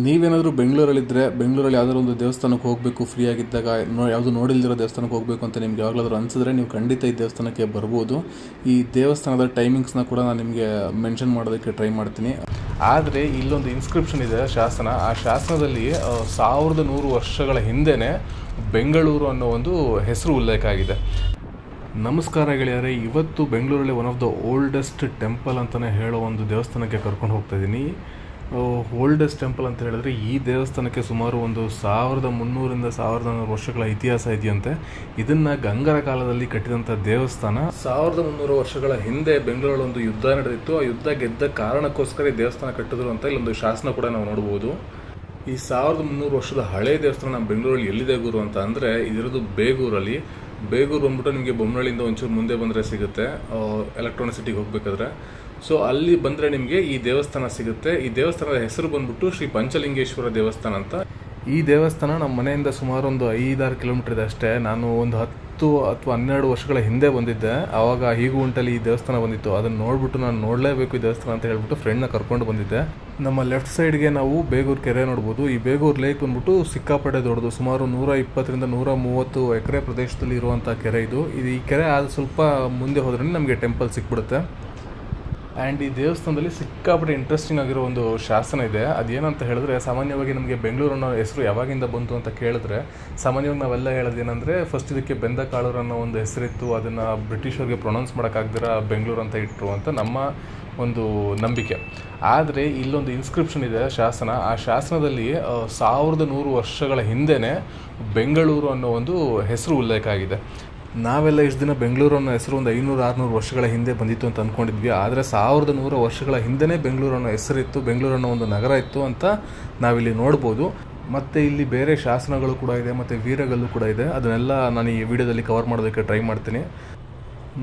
ನೀವೇನಾದರೂ ಬೆಂಗಳೂರಲ್ಲಿದ್ದರೆ ಬೆಂಗಳೂರಲ್ಲಿ ಯಾವುದಾದ್ರು ಒಂದು ದೇವಸ್ಥಾನಕ್ಕೆ ಹೋಗಬೇಕು ಫ್ರೀ ಆಗಿದ್ದಾಗ ಯಾವುದು ನೋಡಿಲ್ದಿರೋ ದೇವಸ್ಥಾನಕ್ಕೆ ಹೋಗಬೇಕು ಅಂತ ನಿಮ್ಗೆ ಯಾವಾಗಲಾದರೂ ಅನಿಸಿದ್ರೆ ನೀವು ಖಂಡಿತ ಈ ದೇವಸ್ಥಾನಕ್ಕೆ ಬರ್ಬೋದು. ಈ ದೇವಸ್ಥಾನದ ಟೈಮಿಂಗ್ಸ್ನ ಕೂಡ ನಾನು ನಿಮಗೆ ಮೆನ್ಷನ್ ಮಾಡೋದಕ್ಕೆ ಟ್ರೈ ಮಾಡ್ತೀನಿ. ಆದರೆ ಇಲ್ಲೊಂದು ಇನ್ಸ್ಕ್ರಿಪ್ಷನ್ ಇದೆ, ಶಾಸನ. ಆ ಶಾಸನದಲ್ಲಿ 1100 ವರ್ಷಗಳ ಹಿಂದೆಯೇ ಬೆಂಗಳೂರು ಅನ್ನೋ ಒಂದು ಹೆಸರು ಉಲ್ಲೇಖ ಆಗಿದೆ. ನಮಸ್ಕಾರ ಗೆಳೆಯರೆ, ಇವತ್ತು ಬೆಂಗಳೂರಲ್ಲಿ one of the oldest temple ಅಂತಲೇ ಹೇಳೋ ಒಂದು ದೇವಸ್ಥಾನಕ್ಕೆ ಕರ್ಕೊಂಡು ಹೋಗ್ತಾ ಇದ್ದೀನಿ. ಓಲ್ಡೆಸ್ಟ್ ಟೆಂಪಲ್ ಅಂತ ಹೇಳಿದ್ರೆ ಈ ದೇವಸ್ಥಾನಕ್ಕೆ ಸುಮಾರು ಒಂದು 1300ರಿಂದ 1400 ವರ್ಷಗಳ ಇತಿಹಾಸ ಇದೆಯಂತೆ. ಇದನ್ನು ಗಂಗರ ಕಾಲದಲ್ಲಿ ಕಟ್ಟಿದಂಥ ದೇವಸ್ಥಾನ. 1300 ವರ್ಷಗಳ ಹಿಂದೆ ಬೆಂಗಳೂರಲ್ಲಿ ಒಂದು ಯುದ್ಧ ನಡೆದಿತ್ತು. ಆ ಯುದ್ಧ ಗೆದ್ದ ಕಾರಣಕ್ಕೋಸ್ಕರ ಈ ದೇವಸ್ಥಾನ ಕಟ್ಟಿದ್ರು ಅಂತ ಇಲ್ಲೊಂದು ಶಾಸನ ಕೂಡ ನಾವು ನೋಡ್ಬೋದು. ಈ 1300 ವರ್ಷದ ಹಳೆ ದೇವಸ್ಥಾನ ನಮ್ಮ ಬೆಂಗಳೂರಲ್ಲಿ ಎಲ್ಲಿದೆ ಗುರು ಅಂತ ಅಂದರೆ ಇದಿರೋದು ಬೇಗೂರಲ್ಲಿ. ಬೇಗೂರು ಬಂದ್ಬಿಟ್ಟು ನಿಮಗೆ ಬೊಮ್ಮನಹಳ್ಳಿಯಿಂದ ಒಂಚೂರು ಮುಂದೆ ಬಂದರೆ ಸಿಗುತ್ತೆ, ಎಲೆಕ್ಟ್ರಾನಿಕ್ ಸಿಟಿಗೆ ಹೋಗಬೇಕಾದ್ರೆ. ಸೊ ಅಲ್ಲಿ ಬಂದರೆ ನಿಮಗೆ ಈ ದೇವಸ್ಥಾನ ಸಿಗುತ್ತೆ. ಈ ದೇವಸ್ಥಾನದ ಹೆಸರು ಬಂದ್ಬಿಟ್ಟು ಶ್ರೀ ಪಂಚಲಿಂಗೇಶ್ವರ ದೇವಸ್ಥಾನ ಅಂತ. ಈ ದೇವಸ್ಥಾನ ನಮ್ಮ ಮನೆಯಿಂದ ಸುಮಾರು ಒಂದು 5-6 ಕಿಲೋಮೀಟರ್ ಇದೆ ಅಷ್ಟೇ. ನಾನು ಒಂದು 10 ಅಥವಾ 12 ವರ್ಷಗಳ ಹಿಂದೆ ಬಂದಿದ್ದೆ. ಆವಾಗ ಹೀಗುಂಟಲ್ಲಿ ಈ ದೇವಸ್ಥಾನ ಬಂದಿತ್ತು. ಅದನ್ನು ನೋಡ್ಬಿಟ್ಟು ನಾನು ನೋಡಲೇಬೇಕು ಈ ದೇವಸ್ಥಾನ ಅಂತ ಹೇಳ್ಬಿಟ್ಟು ಫ್ರೆಂಡ್ನ ಕರ್ಕೊಂಡು ಬಂದಿದ್ದೆ. ನಮ್ಮ ಲೆಫ್ಟ್ ಸೈಡ್ಗೆ ನಾವು ಬೇಗೂರು ಕೆರೆ ನೋಡ್ಬೋದು. ಈ ಬೇಗೂರು ಲೇಕ್ ಬಂದ್ಬಿಟ್ಟು ಸಿಕ್ಕಾಪಟ್ಟೆ ದೊಡ್ಡದು, ಸುಮಾರು 120ರಿಂದ 130 ಎಕರೆ ಪ್ರದೇಶದಲ್ಲಿ ಇರುವಂಥ ಕೆರೆ ಇದು. ಈ ಕೆರೆ ಆದ ಸ್ವಲ್ಪ ಮುಂದೆ ಹೋದ್ರೆ ನಮಗೆ ಟೆಂಪಲ್ ಸಿಕ್ಬಿಡುತ್ತೆ. ಆ್ಯಂಡ್ ಈ ದೇವಸ್ಥಾನದಲ್ಲಿ ಸಿಕ್ಕಾಪಟ್ಟೆ ಇಂಟ್ರೆಸ್ಟಿಂಗ್ ಆಗಿರೋ ಒಂದು ಶಾಸನ ಇದೆ. ಅದೇನಂತ ಹೇಳಿದ್ರೆ, ಸಾಮಾನ್ಯವಾಗಿ ನಮಗೆ ಬೆಂಗಳೂರು ಅನ್ನೋ ಹೆಸರು ಯಾವಾಗಿಂದ ಬಂತು ಅಂತ ಕೇಳಿದ್ರೆ ಸಾಮಾನ್ಯವಾಗಿ ನಾವೆಲ್ಲ ಹೇಳೋದೇನೆಂದರೆ, ಫಸ್ಟ್ ಇದಕ್ಕೆ ಬೆಂದ ಕಾಳೂರು ಅನ್ನೋ ಒಂದು ಹೆಸರಿತ್ತು, ಅದನ್ನು ಬ್ರಿಟಿಷರಿಗೆ ಪ್ರೊನೌನ್ಸ್ ಮಾಡೋಕ್ಕಾಗ್ದಿರ ಬೆಂಗಳೂರು ಅಂತ ಇಟ್ಟರು ಅಂತ ನಮ್ಮ ಒಂದು ನಂಬಿಕೆ. ಆದರೆ ಇಲ್ಲೊಂದು ಇನ್ಸ್ಕ್ರಿಪ್ಷನ್ ಇದೆ, ಶಾಸನ. ಆ ಶಾಸನದಲ್ಲಿ 1100 ವರ್ಷಗಳ ಹಿಂದೆಯೇ ಬೆಂಗಳೂರು ಅನ್ನೋ ಒಂದು ಹೆಸರು ಉಲ್ಲೇಖ ಆಗಿದೆ. ನಾವೆಲ್ಲ ಇಷ್ಟು ದಿನ ಬೆಂಗಳೂರು ಅನ್ನೋ ಹೆಸರು ಒಂದು 500-600 ವರ್ಷಗಳ ಹಿಂದೆ ಬಂದಿತ್ತು ಅಂತ ಅಂದ್ಕೊಂಡಿದ್ವಿ. ಆದರೆ 1100 ವರ್ಷಗಳ ಹಿಂದೆಯೇ ಬೆಂಗಳೂರು ಅನ್ನೋ ಹೆಸರಿತ್ತು, ಬೆಂಗಳೂರು ಅನ್ನೋ ಒಂದು ನಗರ ಇತ್ತು ಅಂತ ನಾವಿಲ್ಲಿ ನೋಡ್ಬೋದು. ಮತ್ತು ಇಲ್ಲಿ ಬೇರೆ ಶಾಸನಗಳು ಕೂಡ ಇದೆ ಮತ್ತು ವೀರಗಲ್ಲು ಕೂಡ ಇದೆ. ಅದನ್ನೆಲ್ಲ ನಾನು ಈ ವಿಡಿಯೋದಲ್ಲಿ ಕವರ್ ಮಾಡೋದಕ್ಕೆ ಟ್ರೈ ಮಾಡ್ತೀನಿ.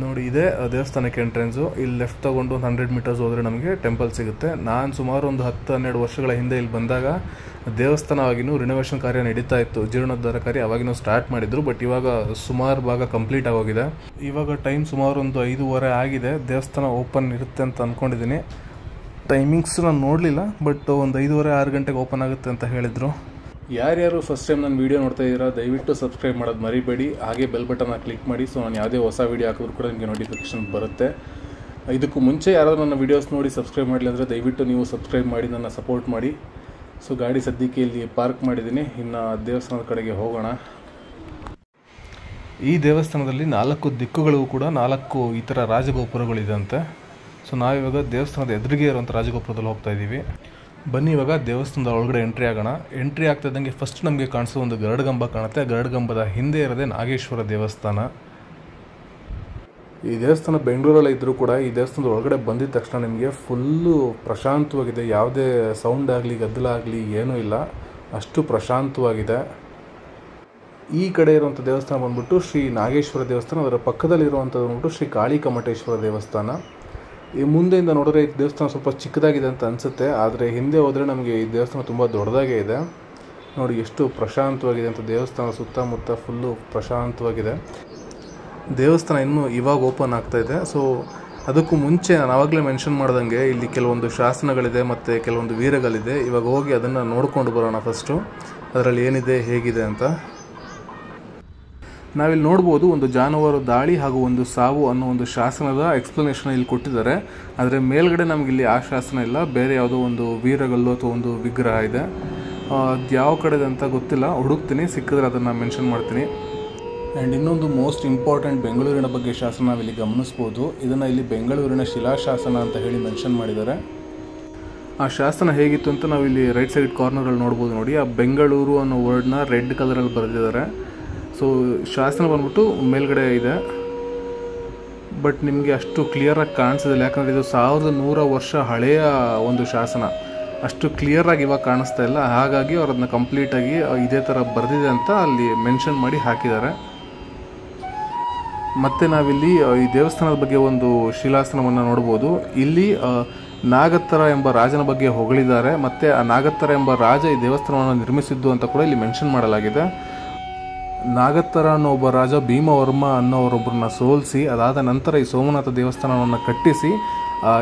ನೋಡಿ, ಇದೆ ದೇವಸ್ಥಾನಕ್ಕೆ ಎಂಟ್ರೆನ್ಸು. ಇಲ್ಲಿ ಲೆಫ್ಟ್ ತೊಗೊಂಡು ಒಂದು 100 ಮೀಟರ್ಸ್ ಹೋದರೆ ನಮಗೆ ಟೆಂಪಲ್ ಸಿಗುತ್ತೆ. ನಾನು ಸುಮಾರು ಒಂದು 10-12 ವರ್ಷಗಳ ಹಿಂದೆ ಇಲ್ಲಿ ಬಂದಾಗ ದೇವಸ್ಥಾನವಾಗಿನೂ ರಿನೋವೇಷನ್ ಕಾರ್ಯ ನಡೀತಾ ಇತ್ತು, ಜೀರ್ಣೋದ್ಧಾರ ಕಾರ್ಯ ಅವಾಗಿನೂ ಸ್ಟಾರ್ಟ್ ಮಾಡಿದ್ರು. ಬಟ್ ಇವಾಗ ಸುಮಾರು ಭಾಗ ಕಂಪ್ಲೀಟ್ ಆಗೋಗಿದೆ. ಇವಾಗ ಟೈಮ್ ಸುಮಾರು ಒಂದು 5:15 ಆಗಿದೆ. ದೇವಸ್ಥಾನ ಓಪನ್ ಇರುತ್ತೆ ಅಂತ ಅಂದ್ಕೊಂಡಿದ್ದೀನಿ. ಟೈಮಿಂಗ್ಸ್ ನಾನು ನೋಡಲಿಲ್ಲ, ಬಟ್ ಒಂದು 5:30-6 ಗಂಟೆಗೆ ಓಪನ್ ಆಗುತ್ತೆ ಅಂತ ಹೇಳಿದರು. ಯಾರ್ಯಾರು ಫಸ್ಟ್ ಟೈಮ್ ನನ್ನ ವೀಡಿಯೋ ನೋಡ್ತಾ ಇದ್ದೀರಾ ದಯವಿಟ್ಟು ಸಬ್ಸ್ಕ್ರೈಬ್ ಮಾಡೋದು ಮರಿಬೇಡಿ. ಹಾಗೆ ಬೆಲ್ ಬಟನ್ನ ಕ್ಲಿಕ್ ಮಾಡಿ, ಸೊ ನಾನು ಯಾವುದೇ ಹೊಸ ವೀಡಿಯೋ ಹಾಕಿದ್ರು ಕೂಡ ನಿಮಗೆ ನೋಟಿಫಿಕೇಷನ್ ಬರುತ್ತೆ. ಇದಕ್ಕೂ ಮುಂಚೆ ಯಾರಾದರೂ ನನ್ನ ವೀಡಿಯೋಸ್ ನೋಡಿ ಸಬ್ಸ್ಕ್ರೈಬ್ ಮಾಡಲಿ ಅಂದರೆ ದಯವಿಟ್ಟು ನೀವು ಸಬ್ಸ್ಕ್ರೈಬ್ ಮಾಡಿ ನನ್ನ ಸಪೋರ್ಟ್ ಮಾಡಿ. ಸೊ ಗಾಡಿ ಸದ್ಯಕ್ಕೆ ಇಲ್ಲಿ ಪಾರ್ಕ್ ಮಾಡಿದ್ದೀನಿ. ಇನ್ನು ದೇವಸ್ಥಾನದ ಕಡೆಗೆ ಹೋಗೋಣ. ಈ ದೇವಸ್ಥಾನದಲ್ಲಿ 4 ದಿಕ್ಕುಗಳಿಗೂ ಕೂಡ 4 ಈ ಥರ ರಾಜಗೋಪುರಗಳಿದೆ. ಸೊ ನಾವಿವಾಗ ದೇವಸ್ಥಾನದ ಎದುರಿಗೆ ಇರುವಂಥ ರಾಜಗೋಪುರದಲ್ಲಿ ಹೋಗ್ತಾ ಇದ್ದೀವಿ. ಬನ್ನಿ ಇವಾಗ ದೇವಸ್ಥಾನದ ಒಳಗಡೆ ಎಂಟ್ರಿ ಆಗೋಣ. ಎಂಟ್ರಿ ಆಗ್ತಿದ್ದಂಗೆ ಫಸ್ಟ್ ನಮಗೆ ಕಾಣಿಸೋ ಒಂದು ಗರುಡಗಂಬ ಕಾಣುತ್ತೆ. ಗರುಡಗಂಬದ ಹಿಂದೆ ಇರೋದೇ ನಾಗೇಶ್ವರ ದೇವಸ್ಥಾನ. ಈ ದೇವಸ್ಥಾನ ಬೆಂಗಳೂರಲ್ಲೇ ಇದ್ದರೂ ಕೂಡ ಈ ದೇವಸ್ಥಾನದ ಒಳಗಡೆ ಬಂದಿದ ತಕ್ಷಣ ನಿಮಗೆ ಫುಲ್ಲು ಪ್ರಶಾಂತವಾಗಿದೆ. ಯಾವುದೇ ಸೌಂಡ್ ಆಗಲಿ ಗದ್ದಲ ಆಗಲಿ ಏನೂ ಇಲ್ಲ, ಅಷ್ಟು ಪ್ರಶಾಂತವಾಗಿದೆ. ಈ ಕಡೆ ಇರುವಂಥ ದೇವಸ್ಥಾನ ಬಂದ್ಬಿಟ್ಟು ಶ್ರೀ ನಾಗೇಶ್ವರ ದೇವಸ್ಥಾನ. ಅದರ ಪಕ್ಕದಲ್ಲಿರುವಂಥದ್ದು ಬಂದ್ಬಿಟ್ಟು ಶ್ರೀ ಕಾಳಿಕಮಠೇಶ್ವರ ದೇವಸ್ಥಾನ. ಈ ಮುಂದೆಯಿಂದ ನೋಡಿದ್ರೆ ಈ ದೇವಸ್ಥಾನ ಸ್ವಲ್ಪ ಚಿಕ್ಕದಾಗಿದೆ ಅಂತ ಅನಿಸುತ್ತೆ, ಆದರೆ ಹಿಂದೆ ಹೋದರೆ ನಮಗೆ ಈ ದೇವಸ್ಥಾನ ತುಂಬ ದೊಡ್ಡದಾಗೇ ಇದೆ. ನೋಡಿ ಎಷ್ಟು ಪ್ರಶಾಂತವಾಗಿದೆ ಅಂತ. ದೇವಸ್ಥಾನ ಸುತ್ತಮುತ್ತ ಫುಲ್ಲು ಪ್ರಶಾಂತವಾಗಿದೆ. ದೇವಸ್ಥಾನ ಇನ್ನೂ ಇವಾಗ ಓಪನ್ ಆಗ್ತಾ ಇದೆ. ಸೊ ಅದಕ್ಕೂ ಮುಂಚೆ ನಾನು ಆವಾಗಲೇ ಮೆನ್ಷನ್ ಮಾಡ್ದಂಗೆ ಇಲ್ಲಿ ಕೆಲವೊಂದು ಶಾಸನಗಳಿದೆ ಮತ್ತು ಕೆಲವೊಂದು ವೀರಗಳಿದೆ. ಇವಾಗ ಹೋಗಿ ಅದನ್ನು ನೋಡ್ಕೊಂಡು ಬರೋಣ ಫಸ್ಟು, ಅದರಲ್ಲಿ ಏನಿದೆ ಹೇಗಿದೆ ಅಂತ. ನಾವಿಲ್ಲಿ ನೋಡ್ಬೋದು ಒಂದು ಜಾನುವಾರು ದಾಳಿ ಹಾಗೂ ಒಂದು ಸಾವು ಅನ್ನೋ ಒಂದು ಶಾಸನದ ಎಕ್ಸ್ಪ್ಲನೇಷನ್ ಇಲ್ಲಿ ಕೊಟ್ಟಿದ್ದಾರೆ. ಆದರೆ ಮೇಲ್ಗಡೆ ನಮಗಿಲ್ಲಿ ಆ ಶಾಸನ ಇಲ್ಲ, ಬೇರೆ ಯಾವುದೋ ಒಂದು ವೀರಗಲ್ಲು ಅಥವಾ ಒಂದು ವಿಗ್ರಹ ಇದೆ. ಅದು ಯಾವ ಕಡೆದೆ ಅಂತ ಗೊತ್ತಿಲ್ಲ, ಹುಡುಕ್ತೀನಿ, ಸಿಕ್ಕಿದ್ರೆ ಅದನ್ನು ಮೆನ್ಷನ್ ಮಾಡ್ತೀನಿ. ಆ್ಯಂಡ್ ಇನ್ನೊಂದು ಮೋಸ್ಟ್ ಇಂಪಾರ್ಟೆಂಟ್ ಬೆಂಗಳೂರಿನ ಬಗ್ಗೆ ಶಾಸನ ನಾವಿಲ್ಲಿ ಗಮನಿಸ್ಬೋದು. ಇದನ್ನು ಇಲ್ಲಿ ಬೆಂಗಳೂರಿನ ಶಿಲಾಶಾಸನ ಅಂತ ಹೇಳಿ ಮೆನ್ಷನ್ ಮಾಡಿದ್ದಾರೆ. ಆ ಶಾಸನ ಹೇಗಿತ್ತು ಅಂತ ನಾವಿಲ್ಲಿ ರೈಟ್ ಸೈಡ್ ಕಾರ್ನರಲ್ಲಿ ನೋಡ್ಬೋದು. ನೋಡಿ, ಆ ಬೆಂಗಳೂರು ಅನ್ನೋ ವರ್ಡ್ನ ರೆಡ್ ಕಲರಲ್ಲಿ ಬರೆದಿದ್ದಾರೆ. ಸೊ ಶಾಸನ ಬಂದ್ಬಿಟ್ಟು ಮೇಲ್ಗಡೆ ಇದೆ, ಬಟ್ ನಿಮಗೆ ಅಷ್ಟು ಕ್ಲಿಯರಾಗಿ ಕಾಣಿಸೋದಿಲ್ಲ. ಯಾಕಂದರೆ ಇದು 1100 ವರ್ಷ ಹಳೆಯ ಒಂದು ಶಾಸನ, ಅಷ್ಟು ಕ್ಲಿಯರಾಗಿ ಇವಾಗ ಕಾಣಿಸ್ತಾ ಇಲ್ಲ. ಹಾಗಾಗಿ ಅವ್ರು ಅದನ್ನ ಕಂಪ್ಲೀಟಾಗಿ ಇದೇ ಥರ ಬರೆದಿದೆ ಅಂತ ಅಲ್ಲಿ ಮೆನ್ಷನ್ ಮಾಡಿ ಹಾಕಿದ್ದಾರೆ. ಮತ್ತು ನಾವಿಲ್ಲಿ ಈ ದೇವಸ್ಥಾನದ ಬಗ್ಗೆ ಒಂದು ಶಿಲಾಸನವನ್ನು ನೋಡ್ಬೋದು. ಇಲ್ಲಿ ನಾಗತ್ತರ ಎಂಬ ರಾಜನ ಬಗ್ಗೆ ಹೊಗಳಿದ್ದಾರೆ. ಮತ್ತು ಆ ನಾಗತ್ತರ ಎಂಬ ರಾಜ ಈ ದೇವಸ್ಥಾನವನ್ನು ನಿರ್ಮಿಸಿದ್ದು ಅಂತ ಕೂಡ ಇಲ್ಲಿ ಮೆನ್ಷನ್ ಮಾಡಲಾಗಿದೆ. ನಾಗತ್ತರ ಅನ್ನೋ ಒಬ್ಬ ರಾಜ ಭೀಮವರ್ಮ ಅನ್ನೋರೊಬ್ಬರನ್ನ ಸೋಲಿಸಿ ಅದಾದ ನಂತರ ಈ ಸೋಮನಾಥ ದೇವಸ್ಥಾನವನ್ನು ಕಟ್ಟಿಸಿ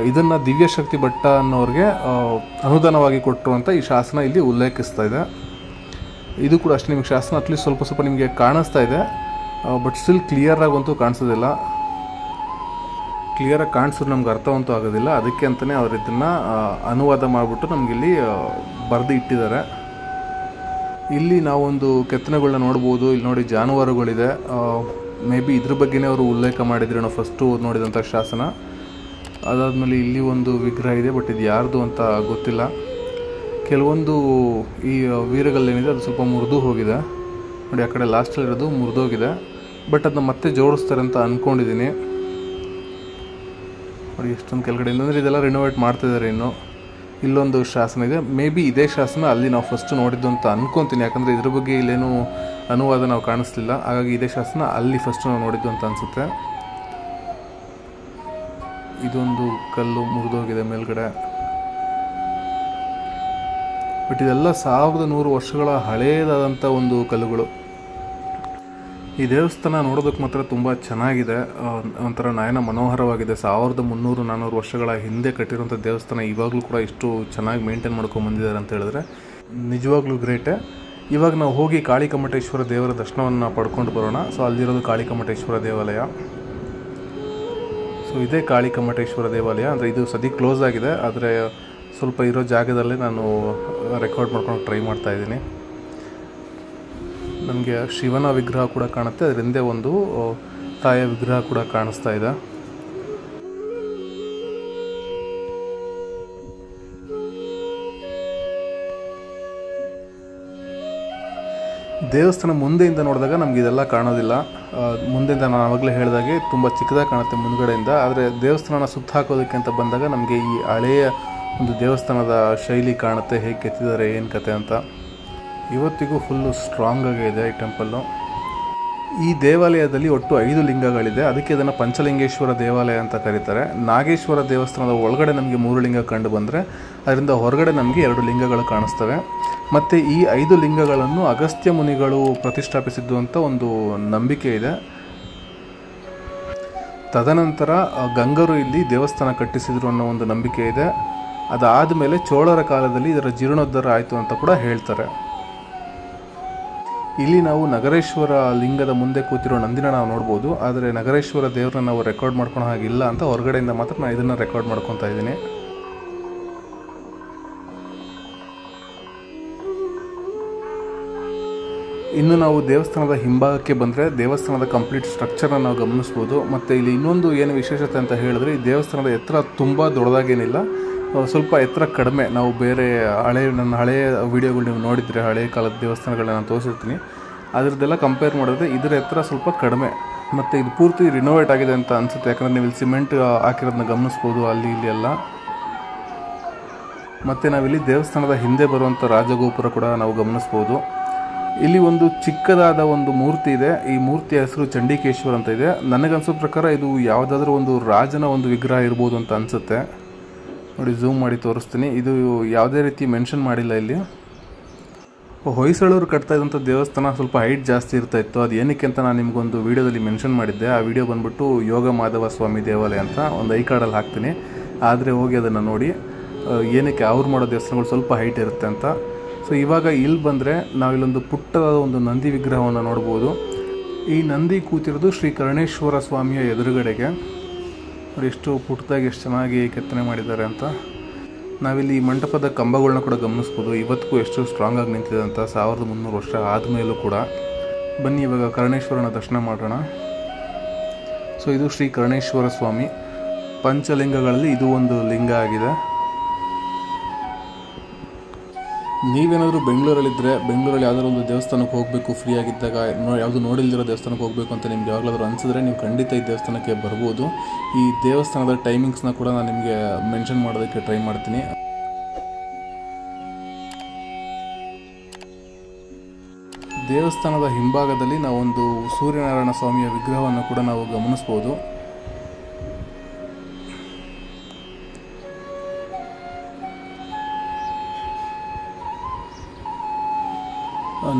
ಇದನ್ನು ದಿವ್ಯಶಕ್ತಿ ಭಟ್ಟ ಅನ್ನೋರಿಗೆ ಅನುದಾನವಾಗಿ ಕೊಟ್ಟರು ಅಂತ ಈ ಶಾಸನ ಇಲ್ಲಿ ಉಲ್ಲೇಖಿಸ್ತಾ ಇದೆ. ಇದು ಕೂಡ ಅಷ್ಟೇ ನಿಮಗೆ ಶಾಸನ ಅಟ್ಲೀಸ್ಟ್ ಸ್ವಲ್ಪ ಸ್ವಲ್ಪ ನಿಮಗೆ ಕಾಣಿಸ್ತಾ ಇದೆ, ಬಟ್ ಸ್ಟಿಲ್ ಕ್ಲಿಯರಾಗಂತೂ ಕಾಣಿಸೋದಿಲ್ಲ. ಕ್ಲಿಯರಾಗಿ ಕಾಣಿಸಿದ್ರು ನಮ್ಗೆ ಅರ್ಥವಂತೂ ಆಗೋದಿಲ್ಲ. ಅದಕ್ಕೆ ಅಂತಲೇ ಅವರು ಇದನ್ನು ಅನುವಾದ ಮಾಡಿಬಿಟ್ಟು ನಮಗಿಲ್ಲಿ ಬರೆದು ಇಟ್ಟಿದ್ದಾರೆ. ಇಲ್ಲಿ ನಾವೊಂದು ಕೆತ್ತನೆಗಳನ್ನ ನೋಡ್ಬೋದು. ಇಲ್ಲಿ ನೋಡಿ ಜಾನುವಾರುಗಳಿದೆ. ಮೇ ಬಿ ಇದ್ರ ಬಗ್ಗೆನೇ ಅವರು ಉಲ್ಲೇಖ ಮಾಡಿದ್ರು ನಾವು ಫಸ್ಟು ನೋಡಿದಂಥ ಶಾಸನ. ಅದಾದಮೇಲೆ ಇಲ್ಲಿ ಒಂದು ವಿಗ್ರಹ ಇದೆ, ಬಟ್ ಇದು ಯಾರ್ದು ಅಂತ ಗೊತ್ತಿಲ್ಲ. ಕೆಲವೊಂದು ಈ ವೀರಗಲ್ಲೇನಿದೆ ಅದು ಸ್ವಲ್ಪ ಮುರಿದು ಹೋಗಿದೆ ನೋಡಿ, ಆ ಕಡೆ ಲಾಸ್ಟಲ್ಲಿರೋದು ಮುರಿದೋಗಿದೆ, ಬಟ್ ಅದನ್ನ ಮತ್ತೆ ಜೋಡಿಸ್ತಾರೆ ಅಂತ ಅಂದ್ಕೊಂಡಿದ್ದೀನಿ. ನೋಡಿ ಎಷ್ಟೊಂದು ಕೆಳಗಡೆ ಅಂದರೆ ಇದೆಲ್ಲ ರಿನೋವೇಟ್ ಮಾಡ್ತಿದ್ದಾರೆ. ಇನ್ನು ಇಲ್ಲೊಂದು ಶಾಸನ ಇದೆ, ಮೇ ಬಿ ಇದೇ ಶಾಸನ ಅಲ್ಲಿ ನಾವು ಫಸ್ಟ್ ನೋಡಿದ್ದು ಅಂತ ಅಂದ್ಕೊತೀನಿ, ಯಾಕಂದರೆ ಇದ್ರ ಬಗ್ಗೆ ಇಲ್ಲೇನು ಅನುವಾದ ನಾವು ಕಾಣಿಸ್ಲಿಲ್ಲ. ಹಾಗಾಗಿ ಇದೇ ಶಾಸನ ಅಲ್ಲಿ ಫಸ್ಟ್ ನಾವು ನೋಡಿದ್ದು ಅಂತ ಅನಿಸುತ್ತೆ. ಇದೊಂದು ಕಲ್ಲು ಮುರಿದೋಗಿದೆ ಮೇಲ್ಗಡೆ, ಬಟ್ ಇದೆಲ್ಲ 1100 ವರ್ಷಗಳ ಹಳೆಯದಾದಂಥ ಒಂದು ಕಲ್ಲುಗಳು. ಈ ದೇವಸ್ಥಾನ ನೋಡೋದಕ್ಕೆ ಮಾತ್ರ ತುಂಬ ಚೆನ್ನಾಗಿದೆ, ಒಂಥರ ನಯನ ಮನೋಹರವಾಗಿದೆ. 1300-400 ವರ್ಷಗಳ ಹಿಂದೆ ಕಟ್ಟಿರುವಂಥ ದೇವಸ್ಥಾನ ಇವಾಗಲೂ ಕೂಡ ಇಷ್ಟು ಚೆನ್ನಾಗಿ ಮೇಂಟೈನ್ ಮಾಡ್ಕೊಂಡು ಬಂದಿದ್ದಾರೆ ಅಂತ ಹೇಳಿದ್ರೆ ನಿಜವಾಗ್ಲೂ ಗ್ರೇಟೇ. ಇವಾಗ ನಾವು ಹೋಗಿ ಕಾಳಿಕಮಠೇಶ್ವರ ದೇವರ ದರ್ಶನವನ್ನು ಪಡ್ಕೊಂಡು ಬರೋಣ. ಸೊ ಅಲ್ಲಿರೋದು ಕಾಳಿಕಮಠೇಶ್ವರ ದೇವಾಲಯ. ಸೊ ಇದೇ ಕಾಳಿಕಮಠೇಶ್ವರ ದೇವಾಲಯ. ಅಂದರೆ ಇದು ಸದ್ಯಕ್ಕೆ ಕ್ಲೋಸ್ ಆಗಿದೆ, ಆದರೆ ಸ್ವಲ್ಪ ಇರೋ ಜಾಗದಲ್ಲೇ ನಾನು ರೆಕಾರ್ಡ್ ಮಾಡ್ಕೊಂಡು ಟ್ರೈ ಮಾಡ್ತಾಯಿದ್ದೀನಿ. ನಮಗೆ ಶಿವನ ವಿಗ್ರಹ ಕೂಡ ಕಾಣುತ್ತೆ, ಅದರ ಹಿಂದೆ ಒಂದು ತಾಯಿಯ ವಿಗ್ರಹ ಕೂಡ ಕಾಣಿಸ್ತಾ ಇದೆ. ದೇವಸ್ಥಾನ ಮುಂದೆಯಿಂದ ನೋಡಿದಾಗ ನಮ್ಗೆ ಇದೆಲ್ಲ ಕಾಣೋದಿಲ್ಲ. ಮುಂದೆಯಿಂದ ನಾನು ಆವಾಗಲೇ ಹೇಳಿದಾಗೆ ತುಂಬ ಚಿಕ್ಕದಾಗಿ ಕಾಣುತ್ತೆ ಮುಂದ್ಗಡೆಯಿಂದ. ಆದರೆ ದೇವಸ್ಥಾನನ ಸುತ್ತ ಹಾಕೋದಕ್ಕೆ ಅಂತ ಬಂದಾಗ ನಮಗೆ ಈ ಹಳೆಯ ಒಂದು ದೇವಸ್ಥಾನದ ಶೈಲಿ ಕಾಣುತ್ತೆ, ಹೇಗೆ ಕೆತ್ತಿದ್ದಾರೆ ಏನು ಕತೆ ಅಂತ. ಇವತ್ತಿಗೂ ಫುಲ್ಲು ಸ್ಟ್ರಾಂಗ್ ಆಗಿದೆ ಈ ಟೆಂಪಲ್ಲು. ಈ ದೇವಾಲಯದಲ್ಲಿ ಒಟ್ಟು 5 ಲಿಂಗಗಳಿದೆ, ಅದಕ್ಕೆ ಇದನ್ನು ಪಂಚಲಿಂಗೇಶ್ವರ ದೇವಾಲಯ ಅಂತ ಕರೀತಾರೆ. ನಾಗೇಶ್ವರ ದೇವಸ್ಥಾನದ ಒಳಗಡೆ ನಮಗೆ 3 ಲಿಂಗ ಕಂಡು ಬಂದರೆ ಅದರಿಂದ ಹೊರಗಡೆ ನಮಗೆ 2 ಲಿಂಗಗಳು ಕಾಣಿಸ್ತವೆ. ಮತ್ತು ಈ 5 ಲಿಂಗಗಳನ್ನು ಅಗಸ್ತ್ಯ ಮುನಿಗಳು ಪ್ರತಿಷ್ಠಾಪಿಸಿದ್ದು ಅಂತ ಒಂದು ನಂಬಿಕೆ ಇದೆ. ತದನಂತರ ಗಂಗರು ಇಲ್ಲಿ ದೇವಸ್ಥಾನ ಕಟ್ಟಿಸಿದ್ರು ಅನ್ನೋ ಒಂದು ನಂಬಿಕೆ ಇದೆ. ಅದಾದ ಮೇಲೆ ಚೋಳರ ಕಾಲದಲ್ಲಿ ಇದರ ಜೀರ್ಣೋದ್ಧಾರ ಆಯಿತು ಅಂತ ಕೂಡ ಹೇಳ್ತಾರೆ. ಇಲ್ಲಿ ನಾವು ನಗರೇಶ್ವರ ಲಿಂಗದ ಮುಂದೆ ಕೂತಿರೋ ನಂದಿನ ನಾವು ನೋಡ್ಬೋದು, ಆದರೆ ನಗರೇಶ್ವರ ದೇವ್ರನ್ನ ನಾವು ರೆಕಾರ್ಡ್ ಮಾಡ್ಕೊಳೋ ಹಾಗಿಲ್ಲ ಅಂತ ಹೊರಗಡೆಯಿಂದ ಮಾತ್ರ ನಾನು ಇದನ್ನು ರೆಕಾರ್ಡ್ ಮಾಡ್ಕೊತಾ ಇದ್ದೀನಿ. ಇನ್ನು ನಾವು ದೇವಸ್ಥಾನದ ಹಿಂಭಾಗಕ್ಕೆ ಬಂದರೆ ದೇವಸ್ಥಾನದ ಕಂಪ್ಲೀಟ್ ಸ್ಟ್ರಕ್ಚರ್ನ ನಾವು ಗಮನಿಸ್ಬೋದು. ಮತ್ತು ಇಲ್ಲಿ ಇನ್ನೊಂದು ಏನು ವಿಶೇಷತೆ ಅಂತ ಹೇಳಿದ್ರೆ, ಈ ದೇವಸ್ಥಾನದ ಎತ್ತರ ತುಂಬ ದೊಡ್ಡದಾಗೇನಿಲ್ಲ, ಸ್ವಲ್ಪ ಎತ್ತರ ಕಡಿಮೆ. ನಾವು ಬೇರೆ ನನ್ನ ಹಳೆಯ ವೀಡಿಯೋಗಳು ನೀವು ನೋಡಿದರೆ ಹಳೆಯ ಕಾಲದ ದೇವಸ್ಥಾನಗಳನ್ನ ನಾನು ತೋರಿಸಿರ್ತೀನಿ, ಅದರದ್ದೆಲ್ಲ ಕಂಪೇರ್ ಮಾಡಿದ್ರೆ ಇದರ ಎತ್ತರ ಸ್ವಲ್ಪ ಕಡಿಮೆ. ಮತ್ತು ಇದು ಪೂರ್ತಿ ರಿನೋವೇಟ್ ಆಗಿದೆ ಅಂತ ಅನಿಸುತ್ತೆ, ಯಾಕಂದರೆ ನೀವು ಇಲ್ಲಿ ಸಿಮೆಂಟ್ ಹಾಕಿರೋದನ್ನ ಗಮನಿಸ್ಬೋದು ಅಲ್ಲಿ ಇಲ್ಲಿ ಎಲ್ಲ. ಮತ್ತು ನಾವಿಲ್ಲಿ ದೇವಸ್ಥಾನದ ಹಿಂದೆ ಬರುವಂಥ ರಾಜಗೋಪುರ ಕೂಡ ನಾವು ಗಮನಿಸ್ಬೋದು. ಇಲ್ಲಿ ಒಂದು ಚಿಕ್ಕದಾದ ಒಂದು ಮೂರ್ತಿ ಇದೆ. ಈ ಮೂರ್ತಿಯ ಹೆಸರು ಚಂಡಿಕೇಶ್ವರ ಅಂತ ಇದೆ. ನನಗನ್ಸೋ ಪ್ರಕಾರ ಇದು ಯಾವುದಾದ್ರೂ ಒಂದು ರಾಜನ ಒಂದು ವಿಗ್ರಹ ಇರ್ಬೋದು ಅಂತ ಅನಿಸುತ್ತೆ. ನೋಡಿ ಝೂಮ್ ಮಾಡಿ ತೋರಿಸ್ತೀನಿ. ಇದು ಯಾವುದೇ ರೀತಿ ಮೆನ್ಷನ್ ಮಾಡಿಲ್ಲ ಇಲ್ಲಿ. ಹೊಯ್ಸಳರು ಕಟ್ತಾ ಇದ್ದಂಥ ದೇವಸ್ಥಾನ ಸ್ವಲ್ಪ ಹೈಟ್ ಜಾಸ್ತಿ ಇರ್ತಾಯಿತ್ತು. ಅದು ಏನಕ್ಕೆ ಅಂತ ನಾನು ನಿಮಗೊಂದು ವೀಡಿಯೋದಲ್ಲಿ ಮೆನ್ಷನ್ ಮಾಡಿದ್ದೆ. ಆ ವಿಡಿಯೋ ಬಂದ್ಬಿಟ್ಟು ಯೋಗ ಮಾಧವ ಸ್ವಾಮಿ ದೇವಾಲಯ ಅಂತ ಒಂದು ಐ ಕಾರ್ಡಲ್ಲಿ ಹಾಕ್ತೀನಿ, ಆದರೆ ಹೋಗಿ ಅದನ್ನು ನೋಡಿ ಏನಕ್ಕೆ ಅವ್ರು ಮಾಡೋ ದೇವಸ್ಥಾನಗಳು ಸ್ವಲ್ಪ ಹೈಟ್ ಇರುತ್ತೆ ಅಂತ. ಸೊ ಇವಾಗ ಇಲ್ಲಿ ಬಂದರೆ ನಾವಿಲ್ಲೊಂದು ಪುಟ್ಟದಾದ ಒಂದು ನಂದಿ ವಿಗ್ರಹವನ್ನು ನೋಡ್ಬೋದು. ಈ ನಂದಿ ಕೂತಿರೋದು ಶ್ರೀ ಕರ್ಣೇಶ್ವರ ಸ್ವಾಮಿಯ ಎದುರುಗಡೆಗೆ. ನೋಡಿ ಎಷ್ಟು ಪುಟ್ಟದಾಗಿ ಎಷ್ಟು ಚೆನ್ನಾಗಿ ಕೆತ್ತನೆ ಮಾಡಿದ್ದಾರೆ ಅಂತ. ನಾವಿಲ್ಲಿ ಈ ಮಂಟಪದ ಕಂಬಗಳನ್ನ ಕೂಡ ಗಮನಿಸ್ಬೋದು. ಇವತ್ತಿಗೂ ಎಷ್ಟು ಸ್ಟ್ರಾಂಗ್ ಆಗಿ ನಿಂತಿದೆ ಅಂತ 1300 ವರ್ಷ ಆದಮೇಲೂ ಕೂಡ. ಬನ್ನಿ ಇವಾಗ ಕರ್ಣೇಶ್ವರನ ದರ್ಶನ ಮಾಡೋಣ. ಸೊ ಇದು ಶ್ರೀ ಕರ್ಣೇಶ್ವರ ಸ್ವಾಮಿ. ಪಂಚಲಿಂಗಗಳಲ್ಲಿ ಇದು ಒಂದು ಲಿಂಗ ಆಗಿದೆ. ನೀವೇನಾದರೂ ಬೆಂಗಳೂರಲ್ಲಿದ್ದರೆ, ಬೆಂಗಳೂರಲ್ಲಿ ಯಾವುದಾದ್ರು ಒಂದು ದೇವಸ್ಥಾನಕ್ಕೆ ಹೋಗಬೇಕು ಫ್ರೀ ಆಗಿದ್ದಾಗ, ಯಾವುದು ನೋಡಿಲ್ದಿರೋ ದೇವಸ್ಥಾನಕ್ಕೆ ಹೋಗಬೇಕು ಅಂತ ನಿಮ್ಗೆ ಯಾವಾಗಲಾದ್ರೂ ಅನಿಸಿದ್ರೆ ನೀವು ಖಂಡಿತ ಈ ದೇವಸ್ಥಾನಕ್ಕೆ ಬರ್ಬೋದು. ಈ ದೇವಸ್ಥಾನದ ಟೈಮಿಂಗ್ಸ್ನ ಕೂಡ ನಾನು ನಿಮಗೆ ಮೆನ್ಷನ್ ಮಾಡೋದಕ್ಕೆ ಟ್ರೈ ಮಾಡ್ತೀನಿ. ದೇವಸ್ಥಾನದ ಹಿಂಭಾಗದಲ್ಲಿ ನಾವೊಂದು ಸೂರ್ಯನಾರಾಯಣ ಸ್ವಾಮಿಯ ವಿಗ್ರಹವನ್ನು ಕೂಡ ನಾವು ಗಮನಿಸ್ಬೋದು.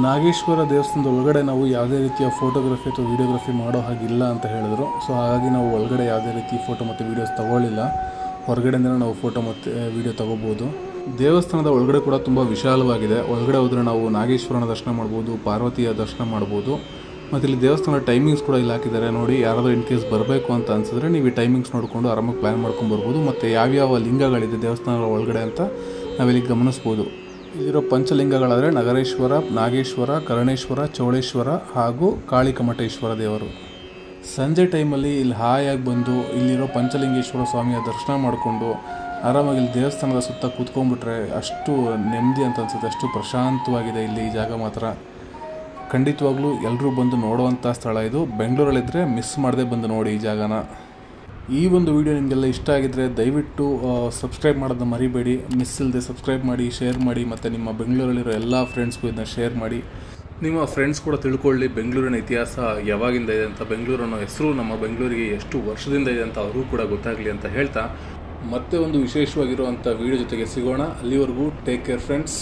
ನಾಗೇಶ್ವರ ದೇವಸ್ಥಾನದ ಒಳಗಡೆ ನಾವು ಯಾವುದೇ ರೀತಿಯ ಫೋಟೋಗ್ರಫಿ ಅಥವಾ ವೀಡಿಯೋಗ್ರಫಿ ಮಾಡೋ ಹಾಗಿಲ್ಲ ಅಂತ ಹೇಳಿದ್ರು. ಸೊ ಹಾಗಾಗಿ ನಾವು ಒಳಗಡೆ ಯಾವುದೇ ರೀತಿ ಫೋಟೋ ಮತ್ತು ವೀಡಿಯೋಸ್ ತೊಗೊಳ್ಳಿಲ್ಲ. ಹೊರಗಡೆಯಿಂದ ನಾವು ಫೋಟೋ ಮತ್ತು ವಿಡಿಯೋ ತಗೋಬೋದು. ದೇವಸ್ಥಾನದ ಒಳಗಡೆ ಕೂಡ ತುಂಬ ವಿಶಾಲವಾಗಿದೆ. ಒಳಗಡೆ ಹೋದರೆ ನಾವು ನಾಗೇಶ್ವರನ ದರ್ಶನ ಮಾಡ್ಬೋದು, ಪಾರ್ವತಿಯ ದರ್ಶನ ಮಾಡ್ಬೋದು. ಮತ್ತು ಇಲ್ಲಿ ದೇವಸ್ಥಾನದ ಟೈಮಿಂಗ್ಸ್ ಕೂಡ ಇಲ್ಲಿ ಹಾಕಿದ್ದಾರೆ ನೋಡಿ. ಯಾರಾದರೂ ಇನ್ ಕೇಸ್ ಬರಬೇಕು ಅಂತ ಅನಿಸಿದ್ರೆ ನೀವು ಈ ಟೈಮಿಂಗ್ಸ್ ನೋಡಿಕೊಂಡು ಆರಾಮಾಗಿ ಪ್ಲ್ಯಾನ್ ಮಾಡ್ಕೊಂಬರ್ಬೋದು. ಮತ್ತು ಯಾವ್ಯಾವ ಲಿಂಗಗಳಿದೆ ದೇವಸ್ಥಾನದ ಒಳಗಡೆ ಅಂತ ನಾವಿಲ್ಲಿ ಗಮನಿಸ್ಬೋದು. ಇಲ್ಲಿರೋ ಪಂಚಲಿಂಗಗಳಾದರೆ ನಗರೇಶ್ವರ, ನಾಗೇಶ್ವರ, ಕರ್ಣೇಶ್ವರ, ಚೌಳೇಶ್ವರ ಹಾಗೂ ಕಾಳಿಕಮಠೇಶ್ವರ ದೇವರು. ಸಂಜೆ ಟೈಮಲ್ಲಿ ಇಲ್ಲಿ ಹಾಯಾಗಿ ಬಂದು ಇಲ್ಲಿರೋ ಪಂಚಲಿಂಗೇಶ್ವರ ಸ್ವಾಮಿಯ ದರ್ಶನ ಮಾಡಿಕೊಂಡು ಆರಾಮಾಗಿ ಇಲ್ಲಿ ದೇವಸ್ಥಾನದ ಸುತ್ತ ಕೂತ್ಕೊಂಡ್ಬಿಟ್ರೆ ಅಷ್ಟು ನೆಮ್ಮದಿ ಅಂತ ಅನಿಸುತ್ತೆ. ಅಷ್ಟು ಪ್ರಶಾಂತವಾಗಿದೆ ಇಲ್ಲಿ ಈ ಜಾಗ ಮಾತ್ರ. ಖಂಡಿತವಾಗ್ಲೂ ಎಲ್ಲರೂ ಬಂದು ನೋಡುವಂಥ ಸ್ಥಳ ಇದು. ಬೆಂಗಳೂರಲ್ಲಿದ್ದರೆ ಮಿಸ್ ಮಾಡದೆ ಬಂದು ನೋಡಿ ಈ ಜಾಗನ. ಈ ಒಂದು ವಿಡಿಯೋ ನಿಮಗೆಲ್ಲ ಇಷ್ಟ ಆಗಿದ್ದರೆ ದಯವಿಟ್ಟು ಸಬ್ಸ್ಕ್ರೈಬ್ ಮಾಡೋದನ್ನ ಮರಿಬೇಡಿ. ಮಿಸ್ ಇಲ್ಲದೆ ಸಬ್ಸ್ಕ್ರೈಬ್ ಮಾಡಿ, ಶೇರ್ ಮಾಡಿ, ಮತ್ತು ನಿಮ್ಮ ಬೆಂಗಳೂರಲ್ಲಿರೋ ಎಲ್ಲ ಫ್ರೆಂಡ್ಸ್ಗೂ ಇದನ್ನ ಶೇರ್ ಮಾಡಿ. ನಿಮ್ಮ ಫ್ರೆಂಡ್ಸ್ ಕೂಡ ತಿಳ್ಕೊಳ್ಳಿ ಬೆಂಗಳೂರಿನ ಇತಿಹಾಸ ಯಾವಾಗಿಂದ ಇದೆ ಅಂತ, ಬೆಂಗಳೂರನ್ನೋ ಹೆಸರು ನಮ್ಮ ಬೆಂಗಳೂರಿಗೆ ಎಷ್ಟು ವರ್ಷದಿಂದ ಇದೆ ಅಂತ ಅವ್ರಿಗೂ ಕೂಡ ಗೊತ್ತಾಗಲಿ ಅಂತ ಹೇಳ್ತಾ ಮತ್ತೆ ಒಂದು ವಿಶೇಷವಾಗಿರುವಂಥ ವಿಡಿಯೋ ಜೊತೆಗೆ ಸಿಗೋಣ. ಅಲ್ಲಿವರೆಗೂ ಟೇಕ್ ಕೇರ್ ಫ್ರೆಂಡ್ಸ್.